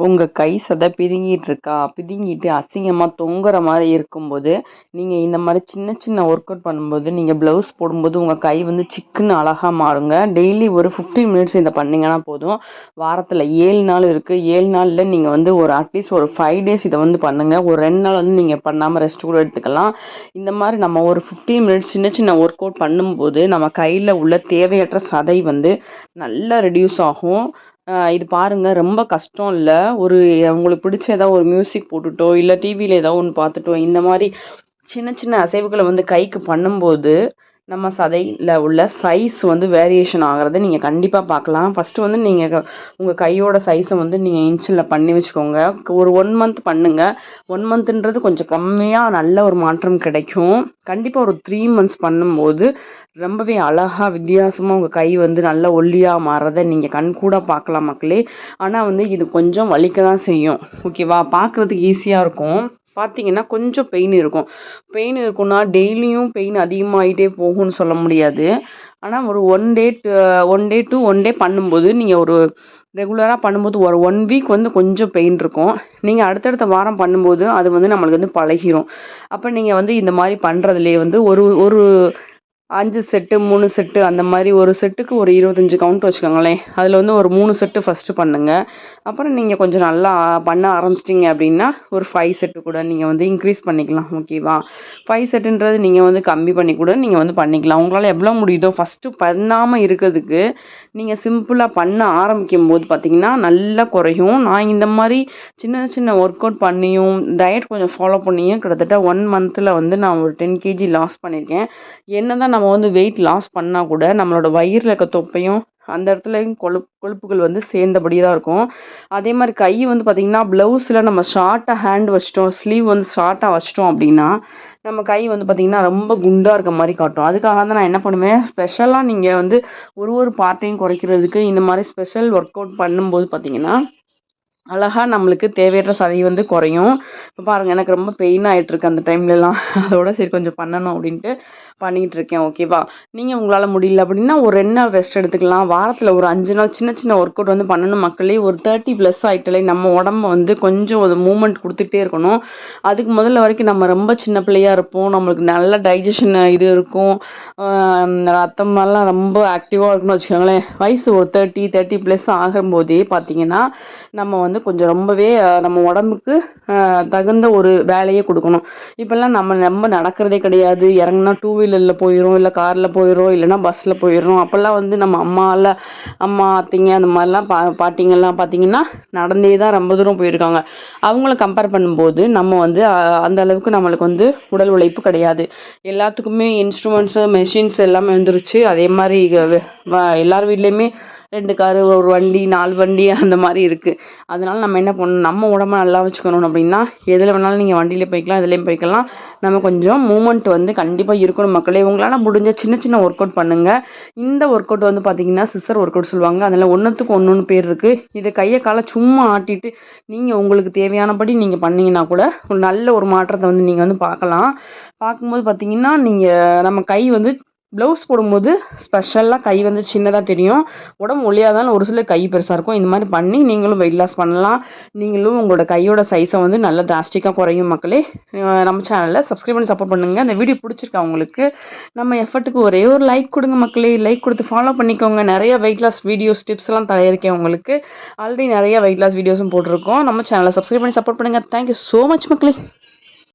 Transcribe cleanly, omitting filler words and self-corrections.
உங்கள் கை சதை பிதுங்கிட்டு பிதுங்கிட்டு அசிங்கமாக தொங்குற மாதிரி இருக்கும்போது நீங்கள் இந்த மாதிரி சின்ன சின்ன ஒர்க் அவுட் பண்ணும்போது நீங்கள் ப்ளவுஸ் போடும்போது உங்கள் கை வந்து சிக்குன்னு அழகாக மாறுங்க. டெய்லி ஒரு 15 மினிட்ஸ் இதை பண்ணிங்கன்னா போதும். வாரத்தில் 7 நாள் இருக்குது. 7 நாளில் நீங்கள் வந்து ஒரு அட்லீஸ்ட் ஒரு 5 டேஸ் இதை வந்து பண்ணுங்கள். ஒரு 2 நாள் வந்து நீங்கள் பண்ணாமல் ரெஸ்ட் கூட எடுத்துக்கலாம். இந்த மாதிரி நம்ம ஒரு 15 மினிட்ஸ் சின்ன சின்ன ஒர்க் அவுட் பண்ணும்போது நம்ம கையில் உள்ள தேவையற்ற சதை வந்து நல்லா ரெடியூஸ் ஆகும். இது பாருங்க ரொம்ப கஷ்டம் இல்ல. உங்களுக்கு பிடிச்ச ஏதாவது ஒரு மியூசிக் போட்டுட்டோ, இல்ல டிவில ஏதாவது ஒண்ணு பார்த்துட்டோ, இந்த மாரி சின்ன சின்ன அசைவுகள வந்து கைக்கு பண்ணும்போது, நம்ம சதையில உள்ள சைஸ் வந்து வேரியேஷன் ஆகுறத நீங்க கண்டிப்பா பார்க்கலாம். ஃபர்ஸ்ட்டு வந்து நீங்க உங்க கையோட சைஸ வந்து நீங்க இன்ச்சில பண்ணி வச்சுக்கோங்க. ஒரு 1 மந்த் பண்ணுங்க. 1 மந்த்ன்றது கொஞ்சம் கம்மியா நல்ல ஒரு மாற்றம் கிடைக்கும். கண்டிப்பா ஒரு 3 மந்த்ஸ் பண்ணும்போது, ரொம்பவே அழகா வித்தியாசமா உங்க கை வந்து நல்லா ஒல்லியா மாறுறத நீங்க கண்கூடா பார்க்கலாம் மக்களே! ஆனா வந்து இது கொஞ்சம் வலிக்க தான் செய்யும். ஓகேவா? பார்க்குறதுக்கு ஈஸியா இருக்கும். பார்த்தீங்கன்னா கொஞ்சம் பெயின் இருக்கும். பெயின் இருக்குன்னா டெய்லியும் பெயின் அதிகமாயிட்டே போகும்னு சொல்ல முடியாது. ஆனா ஒரு 1 டே டூ 1 டே பண்ணும்போது, நீங்க ஒரு ரெகுலரா பண்ணும்போது ஒரு 1 வீக் வந்து கொஞ்சம் பெயின் இருக்கும். நீங்க அடுத்தடுத்த வாரம் பண்ணும்போது, அது வந்து நம்மளுக்கு வந்து பழகிரும். அப்ப நீங்க வந்து இந்த மாரி பண்றதுலயே வந்து ஒரு ஒரு 5 செட்டு, 3 செட்டு அந்த மாரி ஒரு செட்டுக்கு ஒரு 25 கவுண்ட் வச்சுக்கோங்களேன். அதில வந்து ஒரு 3 செட்டு ஃபர்ஸ்ட்டு பண்ணுங்க. அப்புறம் நீங்க கொஞ்சம் நல்லா பண்ண ஆரம்பிச்சிட்டிங்க அப்படின்னா, ஒரு 5 செட்டு கூட நீங்க வந்து இன்க்ரீஸ் பண்ணிக்கலாம். ஓகேவா? 5 செட்டுன்றது நீங்க வந்து கம்மி பண்ணி கூட நீங்க வந்து பண்ணிக்கலாம். உங்களால எவ்வளோ முடியுதோ ஃபர்ஸ்ட்டு பண்ணாம இருக்கிறதுக்கு, நீங்க சிம்பிளா பண்ண ஆரம்பிக்கும்போது பார்த்தீங்கன்னா, நல்லா குறையும். நான் இந்த மாரி சின்ன சின்ன ஒர்க் அவுட் பண்ணியும், டயட் கொஞ்சம் ஃபாலோ பண்ணியும் கிட்டத்தட்ட 1 மந்த்ல வந்து நான் ஒரு 10 கேஜி லாஸ் பண்ணியிருக்கேன். என்னதான் நம்ம வந்து வெயிட் லாஸ் பண்ணா கூட, நம்மளோட வயிறுல இருக்க தொப்பையும், அந்த இடத்துலயும் கொழுப்புகள் வந்து சேர்ந்தபடி தான் இருக்கும். அதே மாரி கை வந்து பார்த்தீங்கன்னா, ப்ளவுஸில நம்ம ஷார்ட்டா ஹேண்ட் வச்சுட்டோம், ஸ்லீவ் வந்து ஷார்ட்டா வச்சுட்டோம் அப்படின்னா, நம்ம கை வந்து பார்த்தீங்கன்னா, ரொம்ப குண்டா இருக்க மாரி காட்டும். அதுக்காக தான் நான் என்ன பண்ணுவேன், ஸ்பெஷலா நீங்க வந்து ஒரு ஒரு பார்ட்டையும் குறைக்கிறதுக்கு இந்த மாரி ஸ்பெஷல் ஒர்க் அவுட் பண்ணும்போது பார்த்தீங்கன்னா அழகா நம்மளுக்கு தேவையற்ற சதை வந்து குறையும். இப்போ பாருங்க எனக்கு ரொம்ப பெயின் ஆயிட்டுருக்கு அந்த டைம்லலாம். அதோட சரி கொஞ்சம் பண்ணணும் அப்படின்ட்டு பண்ணிகிட்ருக்கேன். ஓகேவா? நீங்கள் உங்களால் முடியல அப்படின்னா ஒரு 2 நாள் ரெஸ்ட் எடுத்துக்கலாம். வாரத்தில் ஒரு 5 நாள் சின்ன சின்ன ஒர்க் அவுட் வந்து பண்ணணும் மக்களே. ஒரு 30 ப்ளஸ் ஆயிட்டாலே நம்ம உடம்ப வந்து கொஞ்சம் ஒரு மூவ்மெண்ட் குடுத்துட்டே இருக்கணும். அதுக்கு முதல்ல வரைக்கும் நம்ம ரொம்ப சின்ன பிள்ளையா இருப்போம். நம்மளுக்கு நல்ல டைஜஷன் இது இருக்கும். ரத்தமெல்லாம் ரொம்ப ஆக்டிவாக இருக்குன்னு வச்சுக்கோங்களேன். வயசு ஒரு 30 ப்ளஸ் ஆகும்போதே பார்த்தீங்கன்னா, நம்ம வந்து கொஞ்சம் ரொம்பவே நம்ம உடம்புக்கு தகுந்த ஒரு வேலையை கொடுக்கணும். இப்போல்லாம் நம்ம நம்ம நடக்கிறதே கிடையாது. இறங்குனா டூ வீலரில் போயிடும், இல்லை காரில் போயிடும், இல்லைனா பஸ்ஸில் போயிடுறோம். அப்போல்லாம் வந்து நம்ம அம்மா அத்தைங்க அந்த மாதிரிலாம் பாட்டிங்கெல்லாம் பார்த்தீங்கன்னா நடந்தே தான் ரொம்ப தூரம் போயிருக்காங்க. அவங்கள கம்பேர் பண்ணும்போது நம்ம வந்து அந்த அளவுக்கு நம்மளுக்கு வந்து உடல் உழைப்பு கிடையாது. எல்லாத்துக்குமே இன்ஸ்ட்ருமெண்ட்ஸு மெஷின்ஸ் எல்லாமே வந்துருச்சு. அதே மாதிரி எல்லார் வீட்லேயுமே 2 காரு, ஒரு வண்டி, 4 வண்டி அந்த மாதிரி இருக்குது. அதனால நம்ம என்ன பண்ணணும், நம்ம உடம்ப நல்லா வச்சுக்கணும் அப்படின்னா, எதில் வேணாலும் நீங்கள் வண்டியில போய்க்கலாம், எதுலேயும் போய்க்கலாம். நம்ம கொஞ்சம் மூவ்மெண்ட் வந்து கண்டிப்பாக இருக்கணும் மக்களே. உங்களால் முடிஞ்ச சின்ன சின்ன ஒர்க் அவுட் பண்ணுங்கள். இந்த ஒர்க் அவுட் வந்து பார்த்தீங்கன்னா, சிஸ்ஸர் ஒர்க் அவுட் சொல்லுவாங்க. அதில் ஒன்றுத்துக்கு ஒன்று பேர் இருக்குது. இதை கையை காலை சும்மா ஆட்டிட்டு நீங்கள் உங்களுக்கு தேவையானபடி நீங்கள் பண்ணீங்கன்னா கூட ஒரு நல்ல ஒரு மாற்றத்தை வந்து நீங்கள் வந்து பார்க்கலாம். பார்க்கும்போது பார்த்தீங்கன்னா, நம்ம கை வந்து ப்ளவுஸ் போடும்போது ஸ்பெஷலாக கை வந்து சின்னதாக தெரியும். உடம்பு ஒல்லியாக இருந்தாலும் ஒரு சிலர் கை பெருசாக இருக்கும். இந்த மாதிரி பண்ணி நீங்களும் வெயிட் லாஸ் பண்ணலாம். நீங்களும் உங்களோட கையோட சைஸை வந்து நல்லா டிராஸ்டிக்காக குறையும் மக்களே. நம்ம சேனலில் சப்ஸ்கிரைப் பண்ணி சப்போர்ட் பண்ணுங்கள். அந்த வீடியோ பிடிச்சிருக்கா உங்களுக்கு? நம்ம எஃபர்ட்டுக்கு ஒரே ஒரு லைக் கொடுங்க மக்களே. லைக் கொடுத்து ஃபாலோ பண்ணிக்கோங்க. நிறைய வெயிட் லாஸ் வீடியோஸ் டிப்ஸ் எல்லாம் தயாரிக்கேன் உங்களுக்கு. ஆல்ரெடி நிறைய வெயிட் லாஸ் வீடியோஸும் போட்டிருக்கோம். நம்ம சேனலை சப்ஸ்கிரைப் பண்ணி சப்போர்ட் பண்ணுங்கள். தேங்க்யூ ஸோ மச் மக்களே.